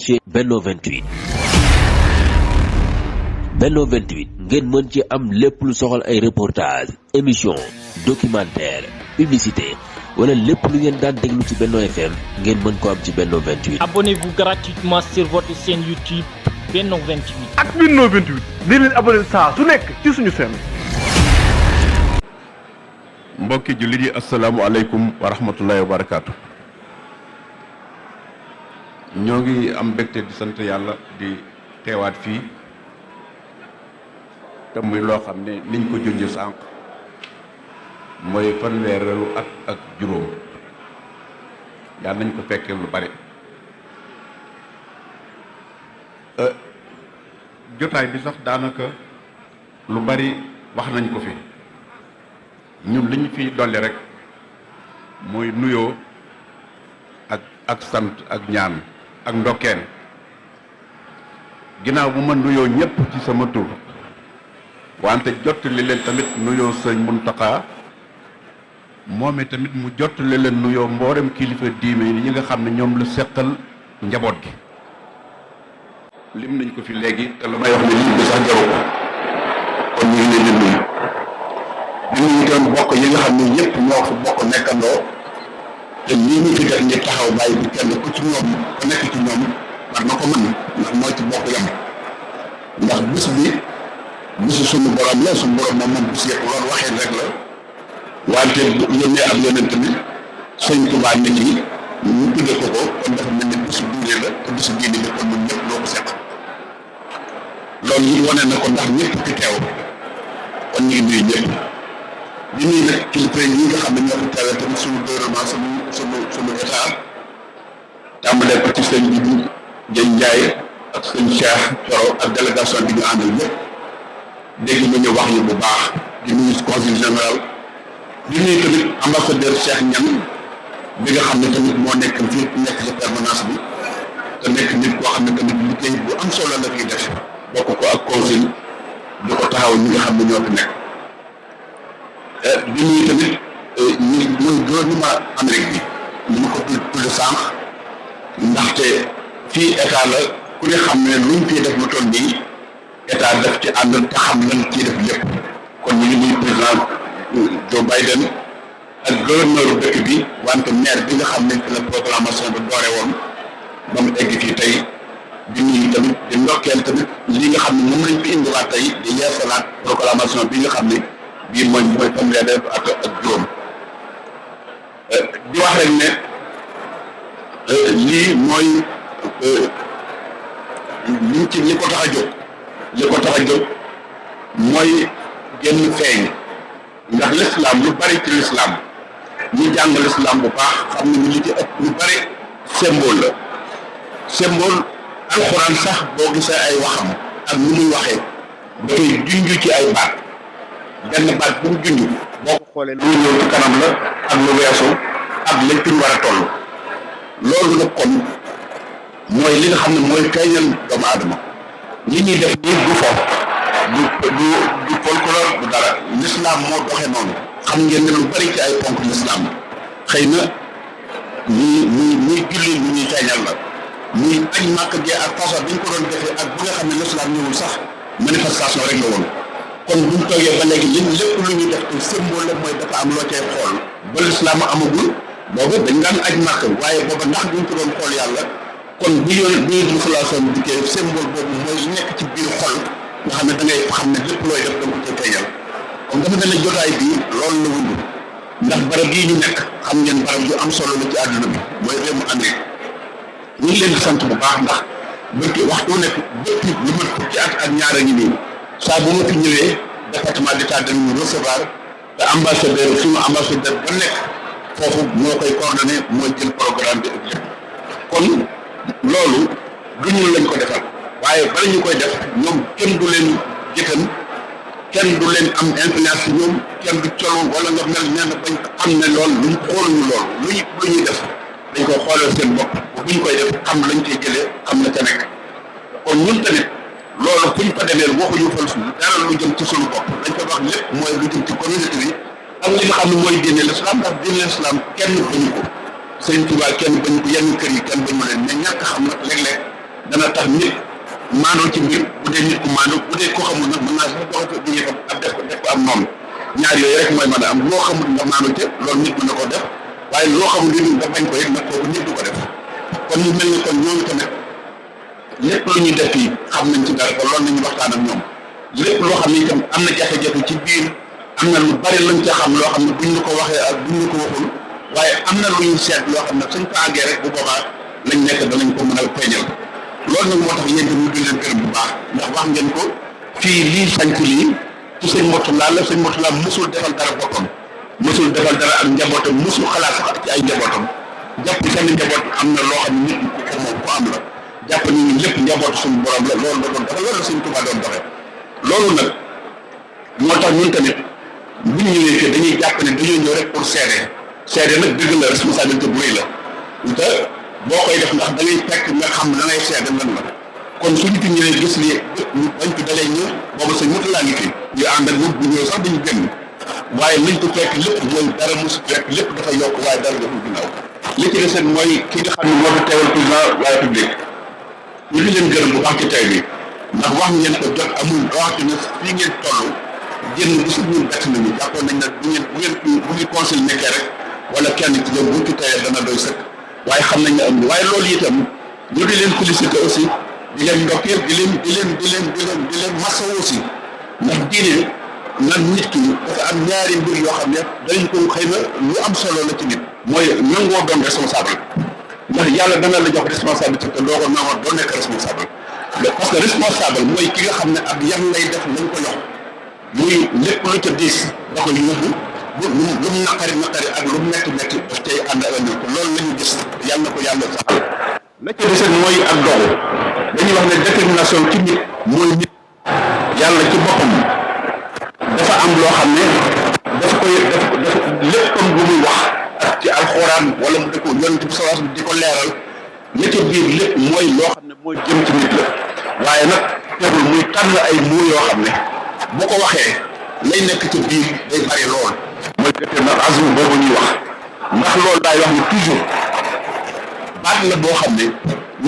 ci Benno 28. Benno 28 ngeen mën ci am lépp lu soxal ay reportage émission documentaire publicité wala lépp lu ngeen daan déglu ci Benno FM ngeen mën ko am ci Benno 28. Abonnez-vous gratuitement sur votre chaîne YouTube Benno 28. ak Benno 28 di leen abonné saa su nekk ci suñu chaîne. mbokki jullit yi asalaamualeykum wa rahmatullahi wa barakaatu. ñoo ngi am mbégte di sant yàlla di teewaat fii te muy loo xam ne niñ ko junjee sànq mooy fanweereelu at ak juróom yàlla nañ ko fekkee lu bari. jotaay bi sax daanaka lu bari wax nañ ko fi ñun li ñu fi dolli rek mooy nuyoo ak sant ak ñaan ak ndokkeen ginnaaw bu ma nuyoo ñëpp ci sama tur wante jottali leen tamit nuyoo sëñ Muntaxa moom tamit mu jottali leen nuyoo mboolem kilifa diime yi ñi nga xam ne ñoom la seqal njaboot gi. lim nañ ko fi léegi te lu may wax ne lim bi sax jaru ko kon ñu ngi leen di nuyu di nuyu doon bokk yi nga xam ne ñëpp ñoo fi bokk nekkandoo te lii ñu fi def ñu taxaw bàyyi bi kenn ku ci ñoom ku nekk ci ñoom war na ko mën ndax mooy ci bokk yam ndax bis bi bisu suñu borom la suñu borom moom bis yëpp loolu waxee rek la wante yónnee ak yonent bi sëñ Tuubaa nit ñi ñu tudde ko kon dafa mel ni bisu diine la te bisu diine bi kon ñun ñëpp ñoo ko seq loolu yi wane na ko ndax ñëpp fi teew kon ñu ngi nuyu ñëpp di nuyu nag kilifa yi nga xam ne ñoo fi teewee tamit suñu gouvernement suñu état tàmbalee ko ci sëñ bi Jën Njaay ak sëñ Cheikh Thioro ak délégation bi ñu àndal ñëpp dégg nga ñu wax ñu bu baax di nuyu consul général di nuyu tamit ambassadeur Cheikh Niang bi nga xam ne tamit moo nekk fii nekk ci permanence bi te nekk nit koo xam ne tamit liggéey bu am solo la fiy def bokk ko ak consul di ko taxaw ñi nga xam ne ñoo fi nekk di nuyu tamit muy gouvernement Amérique bi ñu ko tudd sànq ndaxte fii état la ku ne xam ne luñ fii def lu toll nii état def ci ànd te xam lan ciy def lépp kon ñu ngi nuyu président Joe Biden ak gouverneur dëkk bi wante maire bi nga xam ne fi la proclamation bi doore woon ba mu egg fii tey di nuyu tamit di ndokkeel tamit li nga xam ne moom lañ fi indiwaat tey di yeesalaat proclamation bi nga xam ne bii mooy fanweeri at ak juróom di wax rek ne lii mooy liñ ci li ko tax a jóg mooy génn feeñ ndax l'islam lu bari ci l'islam ñu jàng l'islam bu baax xam ne li ci ëpp lu bari symbole la symbole alxuraan sax boo gisee ay waxam ak ni muy waxee dafay junj ci ay baat benn baat bu mu junj boo ko xoolee lu ñëw ci kanam la ak lu weesu ak lañ fi war a toll loolu nag kon mooy li nga xam ne mooy feeñal doomu aadama li ñuy def nii du fo du folklore du dara l'islam moo doxee noonu xam ngeen ne lu bari ci ay ponk l'islam xëy na muy julli lu ñuy feeñal la muy añ màkk gi ak façon bi ñu ko doon defee ak bi nga xam ne l'islam ñëwul sax manifestation rek la woon kon buñ toogee ba léegi lépp lu ñuy def te symbole la mooy dafa am loo cay xool ba l'islam amagul boobu dañ daan aj màkk waaye booba ndax duñ ko doon xool yàlla kon bu yonent sallallahu alayhi dikkee symbole boobu mooy nekk ci biir xol nga xam ne da ngay xam ne lépp looy def da nga ko cay feeñal kon dafa mel ne jotaay bii loolu la wund ndax barab yii ñu nekk xam ngeen barab yu am solo la ci àdduna bi mooy réew mu Amérique ñu ngi leen di sant bu baax ndax bëgg waxtu nekk depuis lu mat fukki at ak ñaar a ngi nii saa bu ma fi ñëwee département d'état dañu recevoir te ambassadeur suñu ambassadeur ba nekk foofu moo koy coordonné mooy jël programme bi ak lépp kon loolu du ñu lañ ko defal waaye bala ñu koy def ñoom kenn du leen jëtan kenn du leen am influence ci ñoom kenn du colo wala nga mel nee na bañ xam ne loolu luñ xooluñu loolu lu ñuy def dañ koy xoolal seen bopp bu ñu koy def xam lañ cey jëlee xam la ca nekk kon ñun tamit loolu fu ñu fa demee waxuñu fa dara lu jëm ci suñu bopp dañ ko wax lépp mooy lu jëm ci communauté bi ak li nga xam ne mooy diine l'islam ndax diine l'islam kenn bañu ko Sëriñ Tuubaa kenn bañu ko yenn kër yi kenn bañu leen mais ñàkk xam nag léeg-léeg dana tax nit maandoo ci mbir bu dee nit ku maandoo bu dee koo xamul nag mën naa sax doxal ko liggéey ab def ko am noonu ñaar yooyu rek mooy mën a am loo xamul nga maandoo te loolu nit mën na ko def waaye loo xamul li nga bañ ko yëg nag kooku nit du ko def kon ñu mel ni kon ñooñu tamit lépp lu ñuy def fii xam nañ ci dara kon loolu nañu waxtaan ak ñoom lépp loo xam ne itam am na jafe-jafe ci biir am na lu bari lañ ca xam loo xam ne buñ la ko waxee ak buñ la ko waxul waaye am na lu ñu seet loo xam ne suñ ko àggee rek bu boobaa lañ nekk danañ ko mën a feeñal loolu nag moo tax yéen itam ñu di leen gërëm bu baax ndax wax ngeen ko fii lii sanc lii ci sëñ Mourtala la sëñ Mourtala musul defal dara boppam musul defal dara ak njabootam musul xalaat sax ci ay njabootam jàpp seen njaboot am na loo xam ne nit ku ko moom ku am la jàpp ni ñun lépp njabootu suñu borom la loolu la doon doxe loolu la suñ Tuubaa doon doxe loolu nag moo tax ñun tamit bu ñu ñëwee fii dañuy jàpp ne dañoo ñëw rek pour seede nag dëgg la responsabilité bu rëy la te boo koy def ndax da ngay fekk nga xam la ngay seede lan la kon suñu fi ñëwee gis lii ñu bañ fi dalee ñëw boobu sëñ Mourtala ngi fi ñu ànd ak ñun bu ñëw sax dañu génn waaye liñ ko fekk lépp mooy dara mosu fekk lépp dafa yokk waaye dara deful ginnaaw li ci des mooy ki nga xam ne moo fi teewal président de la République ñu di leen gërëm bu baax ci tey bi ndax wax ngeen ko jot amul rawatina fii ngeen toll génn bu suñ ñun bett nañu jàppoon nañ nag bu ñu conseil nekkee rek wala kenn ci ñoom bu ci teyee dana doy sëkk waaye xam nañ ne am waaye loolu itam ñu di leen féliciter aussi di leen ndokkeel di leen masawu aussi ndax diine nag nit ki dafa am ñaari mbir yoo xam ne dañ ko xëy na lu am solo la ci nit mooy nangoo doon responsable ndax yàlla dana la jox responsabilité te doo ko nangoo doo nekk responsable parce que responsable mooy ki nga xam ne ak yan lay def lañ ko jox muy lépp lu ca diis da koy yóbbu lu mu naqari ak lu mu metti daf tey ànd ak ñoom ko loolu la ñu gis yàlla na ko yàlla saxal la ca des mooy ak dogu dañuy wax ne détermination ci nit mooy nit yàlla ci boppam dafa am loo xam ne dafa léppam bu muy wax ak ci alxuraan wala mu di ko yonent bi sallallahu alayhi wasallam di ko leeral la ca biir lépp mooy loo xam ne mooy jëm ci nit la waaye nag teewul muy tànn ay mots yoo xam ne bu ko waxee lay nekk ca biir day bari lool mooy détermination boobu ñuy wax ndax loolu daay wax ne toujours baat la boo xam ne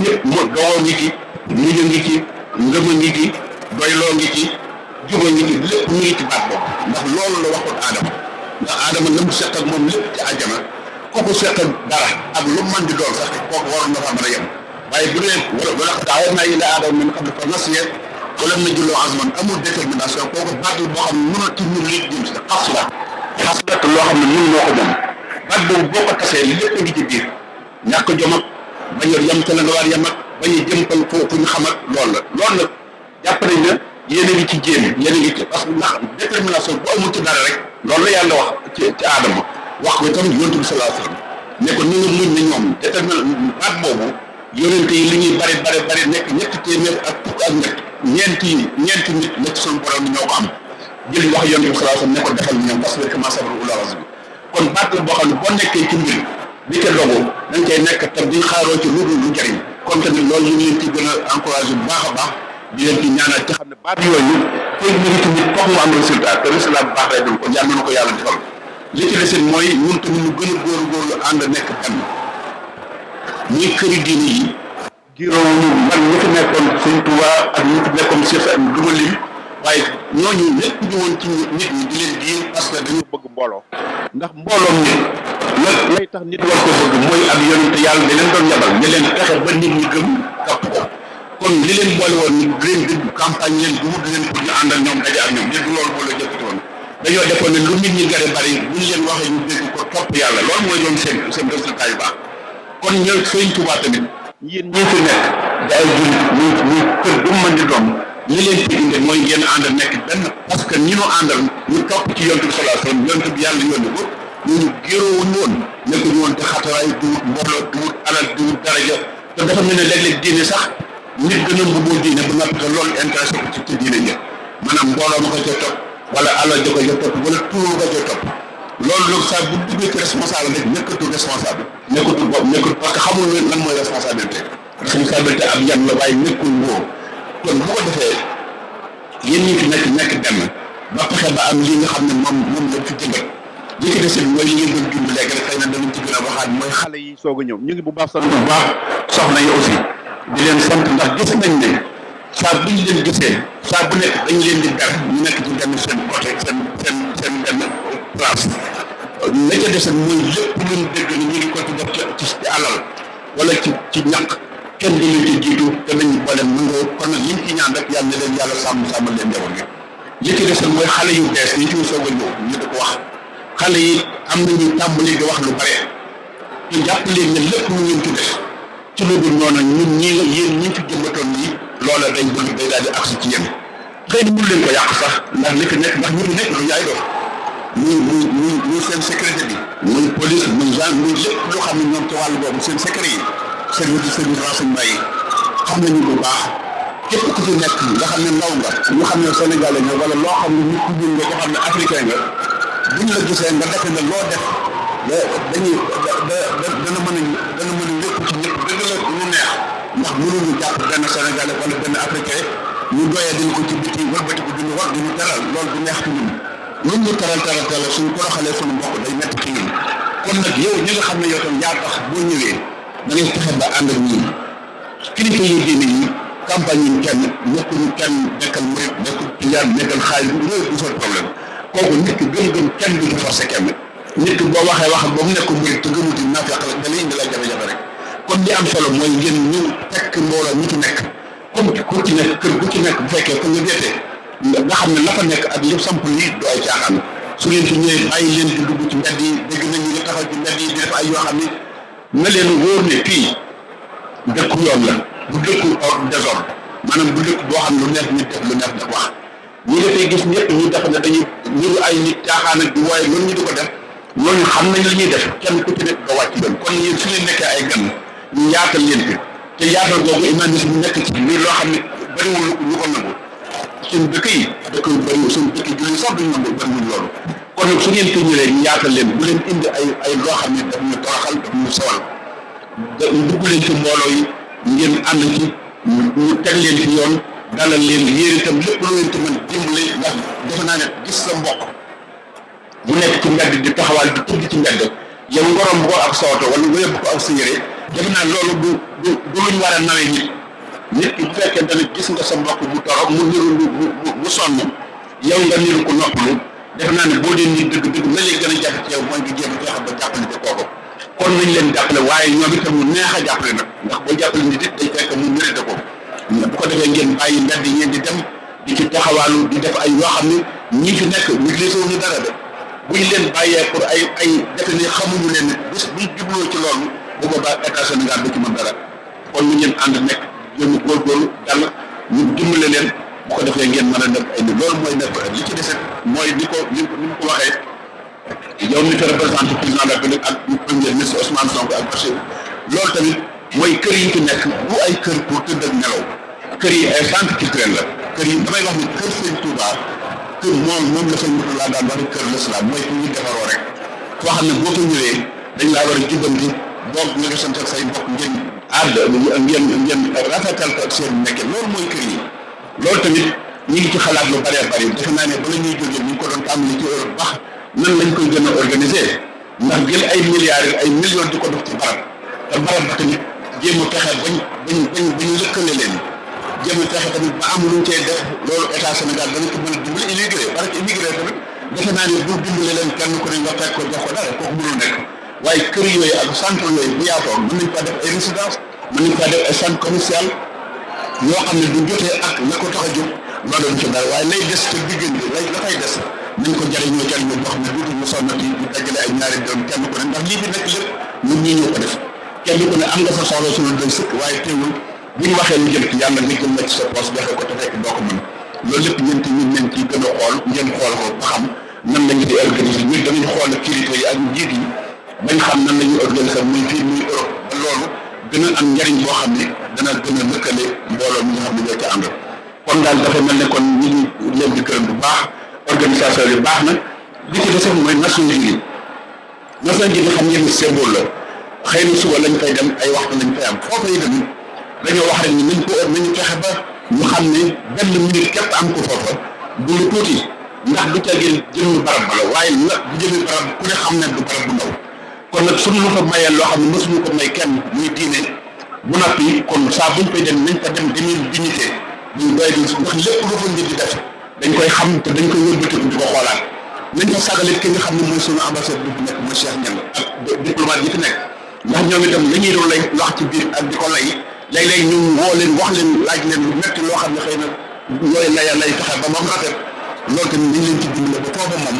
ñëpp moo dogoo ngi ci mujj ngi ci ngëma ngi ci doyloo ngi ci juba ngi ci lépp mu ngi ci baat boobu ndax loolu la waxoon Adama ndax Adama la mu seq ak moom lépp ci àjjana kooku seq ak dara ak lu man di doon sax kooku waroon na fa mën a yem waaye bu dee wala daawoon naa yi la Adama min xam ne fa nasiye wala na julloo azman amul détermination kooku baat la boo xam ne mënul ci ñun li jëm si xas la loo xam ne ñun moo ko moom baat boobu boo ko tasee lépp ngi ci biir ñàkk jom ak bañ a yem ca la nga war yem ak bañ a jëmpal fu ñu xam ak loolu la loolu nag jàpp nañ ne yéen a ngi ci jéem yéen a ngi ci parce que ndax détermination bu amul ci dara rek loolu la yàlla wax ci Adama wax ko itam yonent bi sallallahu alayhi wasallam ne ko ni nga muñ ne ñoom détermination baat boobu yonent yi li ñuy bari nekk ñetti téeméer ak fukk ak ñeenti nit la ci suñu borom ñoo ko am jël wax yonent bi sallallahu alayhi wasallam ne ko defal ñoom parce que comment sabru ulul azmi kon baat la boo xam ne boo nekkee ci mbir di ko dogu dañ koy nekk tam di xaaroo ci lu dul lu jëriñ kon tamit loolu ñu ngi leen ci gën a encouragé bu baax a baax di leen ci ñaanal ci xam ne baat yooyu fekk mu ngi tamit foog mu am résultat te résultat bu baax lay doon kon yàlla na ko yàlla defal li ci desit mooy ñun tamit ñu gën a góorgóorlu ànd nekk benn muy këri diine yi giróowu man ñi fi nekkoon Sëñ Tuubaa ak ñi fi nekkoon Cheikh am du ma lim waaye ñooñu lépp ñu woon ci nit ñi di leen diir parce que dañu bëgg mbooloo ndax mbooloom nit lay tax nit war ko bëgg mooy ak yonente yàlla da leen doon yabal ñu leen fexe ba nit ñi gëm topp ko kon li leen boole woon ni leen dégg campagne leen du wut leen pour ñu àndal ñoom daje ak ñoom dégg loolu moo la jëkkati woon dañoo defoon ne lu nit ñi gën a bari bu ñu leen waxee ñu dégg ko topp yàlla loolu mooy doon seen résultat yu baax kon ñëw Sëñ Tuubaa tamit yéen ñii fi nekk day jullit muy kër bu mu mën di doon li leen fi indi mooy ngeen ànd nekk benn parce que ñi ñu àndal ñu topp ci yonent bi sallallahu alayhi wasallam yonent bi yàlla yónni ko ñooñu géroowuñu woon nekkuñu woon te xataraay du wut mbooloo du wut alal du wut daraja te dafa mel ne léeg-léeg diine sax nit gën a mbubboo diine ba noppi te loolu intéressé ko ci diine ñëpp maanaam mbooloo ma ko ca topp wala alal ja ko ca topp wala tuur ko ca topp loolu nag saa bu duggee ci responsable rek nekkatul responsable nekkatul bopp nekkul parce que xamul lan mooy responsabilité ab yan la waaye nekkul wóor kon bu ko defee yéen ñi fi nekk benn ba fexe ba am li nga xam ne moom lañ fi jëmbat li ci des mooy li ngeen doon dund léegi rek xëy na danañ ci gën a waxaat mooy xale yi soog a ñëw ñu ngi bu baax sant bu baax soxna yi aussi di leen sant ndax gis nañ ne saa bu ñu leen gisee saa bu nekk dañ leen di ber ñu nekk ci benn seen côté seen benn place la ca des mooy lépp luñ dégg ni ñu ngi ko ci def ci alal wala ci ñàkk kenn du leen ci jiitu te nañu boole mëngoo kon nag liñ ci ñaan rek yàlla na leen yàlla sàmmal leen njaboot gi li ci des mooy xale yu bees yi ci soog a ñëw ñu di ko wax xale yi am nañu tàmbali di wax lu bare te jàpp leen ne lépp lu ngeen ci def ci lu dul noonu ñun yéen ñi fi jëmbatoon nii loola day bëgg day daal di agsi ci yéen xëy na mënu leen ko yàq sax ndax li fi nekk ndax ñu fi nekk lu yaay doon muy seen sécurité bi muy police muy genre muy lépp loo xam ne ñoom ci wàllu boobu seen secret yi service renseignement yi xam nañu bu baax képp ku fi nekk nga xam ne ndaw nga ñu xam ne sénégalais nga wala loo xam ne nit ku ñuul nga ko xam ne africain nga buñ la gisee nga defe ne loo def dañuy dana mën a yëpp ci ñëpp dëgg la ñu neex ndax mënuñu jàpp benn sénégalais wala benn africain ñu doyee dañ ko ci biti wëlbati ko duñu wax duñu teral loolu du neex ci ñun luñ ñu teral suñu ko xalee suñu mbokk day metti ci ñun kon nag yow ñi nga xam ne yow tam yaa tax boo ñëwee da ngay fexe ba ànd ak ñun kilifa yi diine yi campagne yi kenn nekkuñu kenn nekkal murit nekkul tijaan nekkal xaalis bu loolu du seen problème kooku nit ki gëm kenn du ci forcé kenn nit ki boo waxee waxal ba mu nekk murit te gëmuti naafeq la da lay indi lay jafe-jafe rek kon li am solo mooy ngeen ñu fekk mbooloo ñi ci nekk comme ku ci nekk kër gu ci nekk bu fekkee fa nga deetee nga xam ne la fa nekk ak li samp lii du ay caaxaan su ngeen fi ñëwee bàyyi leen di dugg ci mbedd yi dégg nañu nga taxaw ci mbedd yi di def ay yoo xam ne na leen wóor ne fii dëkku yoon la bu dëkku désordre maanaam bu dëkk boo xam ne lu neex nit def lu neex def wax ñi dafay gis ñëpp ñu def ne dañuy niru ay nit caaxaan ak di waaye loolu ñu di ko def loolu xam nañ li ñuy def kenn ku ci nekk doo wàcc doon kon yéen su leen nekkee ay gan ñu yaatal leen fi te yaatal googu humanisme bu nekk ci lii loo xam ne bëriwul ñu ko nangu suñ dëkk yi dëkk yu bëriwul suñ dëkk yi julli sax duñ nangu bëriwul loolu kon nag su ngeen fi ñëwee ñu yaatal leen bu leen indi ay loo xam ne daf ñu toroxal daf ñu sawal dugg leen ci mbooloo yi ngeen ànd ci ñu teg leen ci yoon dalal leen yéen itam lépp lu leen ci mën dimbali ndax defe naa ne gis sa mbokk bu nekk ci mbedd di taxawal di tudd ci mbedd yow ngorom ko ak sooto wala nga yóbbu ko ak sa yére defe naa loolu du luñ war a nawee nit ki bu fekkee tamit gis nga sa mbokk bu toro mu niru bu sonn yow nga niru ko noppalu defe naa ne boo dee nit dëgg la lay gën a jafe ci yow mooy nga jéem a fexe ba jàppale ci kooku kon nañ leen jàppale waaye ñoom itam ñu neex a jàppale nag ndax boo jàppale nit it day fekk mu mérite ko bu ko defee ngeen bàyyi mbedd yi ngeen di dem di ci taxawaalu di def ay yoo xam ne ñii fi nekk négligé wuñu dara de buñ leen bàyyee pour ay defe ne xamuñu leen bis buñ jubloo ci loolu bu boobaa état Sénégal du ci mën dara kon ñu ngeen ànd nekk jéem a góorgóorlu dal ñu dimbale leen bu ko defee ngeen mën a def ay nit loolu mooy nekk li ci deset mooy ni mu ko waxee yow mi fi représenté président de la République ak premier ministre Ousmane Sonko ak Bachir loolu tamit mooy kër yi fi nekk bu ay kër pour tëdd ak nelaw kër yi ay centre culturel la kër yi damay wax ni kër Sëñ Touba kër moom la Sëñ Mourtada daan wax kër l'islam mooy fu ñu defaroo rek foo xam ne boo ko ñëwee dañ laa war a jubbanti boog nga ngi sant ak say mbokk ngeen àdd ngeen rafetal ko ak seen nekke loolu mooy kër yi loolu tamit ñu ngi ci xalaat lu bëree bëri defe naa ne bala ñuy jógee ñu ngi ko doon tàmbali ci Europe baax nan lañ koy gën a organiser ndax jël ay milliards ay millions di ko def ci barab te barab ba tamit jéem a fexe bañ lëkkale leen jéem a fexe tamit ba am luñ cee def loolu état Sénégal dana ko mën a dimbali immigré parce que immigré tamit defe naa ne bu dimbale leen kenn ku ne nga fekk ko jox ko dara kooku mënul nekk waaye kër yooyu ak centre yooyu bu yaatoo mën nañ faa def ay résidence mën nañ faa def ay centre commercial yoo xam ne du jotee ak la ko tax a jóg loolu du ci dara waaye lay des te diggante la fay des nañ ko jëriñoo boo xam ne duutu ñu sonnati di dajale ay ñaari doom kenn ku ne ndax lii fi nekk lépp ñun ñii ñoo ko def kenn ku ne am nga sa soxla suñu doy sëkk waaye teewul bu ñu waxee lu jëm ci yàlla nga jël la ci sa poche joxe ko te fekk doo ko mën loolu lépp ñun tamit nañ ciy gën a xool ngeen xool ko ba xam nan lañ di organiser ñun danañ xool kilifa yi ak njiit yi bañ xam nan la ñuy organiser muy fii muy Europe ba loolu gën a am njariñ boo xam ne dana gën a lëkkale mbooloo mi nga xam ne ñoo ci ànd kon daal dafa mel ne kon ñu ngi leen di gërëm bu baax organisation bi baax na li ci des mooy Nations Unies xam ngeen symbole la xëy na suba lañ fay dem ay waxtu lañ fay am foofu yi tamit dañoo wax rek ni nañu fexe ba ñu xam ne benn minute képp am ko foofa du lu tuuti ndax du teggeel jëmmi barab ba la waaye la bu jëmmi barab ku ne xam ne du barab bu ndaw kon nag suñu ko mayee loo xam ne mësuñu ko may kenn muy diine bu noppi kon saa buñ koy dem nañ fa dem dignité buñ doy di ndax lépp lu fa nit di def dañ koy xam te dañ koy wëlbatiku di ko xoolaat nañ fa sagalit ki nga xam ne mooy sunu ambassade bi fi nekk mooy Cheikh Niang ak diplomate yi fi nekk ndax ñoom itam la ñuy doon lay wax ci biir ak di ko lay léeg-léeg ñu woo leen wax leen laaj leen lu metti loo xam ne xëy na looy lay fexe ba moom rafet loolu tamit nañ leen ci dimbale ba foofa moom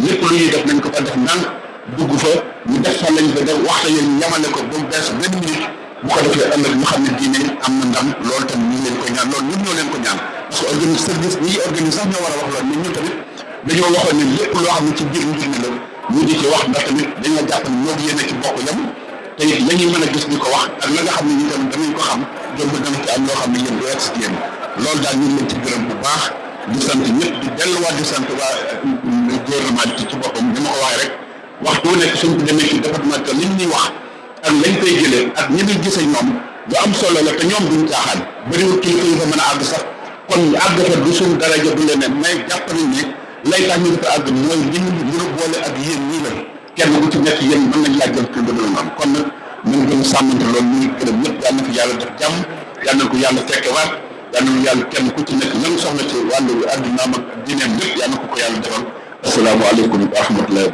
lépp lu ñuy def nañ ko fa def ndànk dugg fa ñu def fa lañ fa def waxta yéen ñamale ko ba mu bees benn minute bu ko defee ëllëg ñu xam ne diine am na ndam loolu tamit ñu leen ko ñaan loolu ñun ñoo leen ko ñaan parce que organise service ñi organise sax ñoo war a wax loolu mais ñun tamit dañoo waxoon ne lépp loo xam ne ci biir mbir mi la ñu di ci wax ndax tamit dañ la jàpp ne ñoo yéene ci bokk yam te it la ñuy mën a gis di ko wax ak la nga xam ne ñu tamit danañ ko xam jomb dana ci am loo xam ne yéen du egsi yéen loolu daal ñu ngi leen ci gërëm bu baax di sant ñëpp di delluwaat di sant waa gouvernement bi ci boppam ni ma ko waxee rek waxtu wu nekk suñ ko demee ci département que liñ ñuy wax ak lañ koy jëlee ak ñi ñu gisee ñoom lu am solo la te ñoom duñ caaxaan bëriwul kilifa yu fa mën a àgg sax kon ñu àgg fa du suñ daraja du leneen mais jàpp nañ ne lay tax ñu dafa àgg mooy li ñu boole ak yéen ñii la kenn ku ci nekk yéen mën nañ laa jël pour nga am kon nag ñu ngi gën a sàmmante loolu ñu ngi gërëm ñëpp yàlla na fi yàlla def jàmm yàlla na ko yàlla fekkewaat yàlla na yàlla kenn ku ci nekk lan soxla ci wàllu àddunaam ak diineem lépp yàlla na ko yàlla defal asalaamaaleykum wa rahmatullahi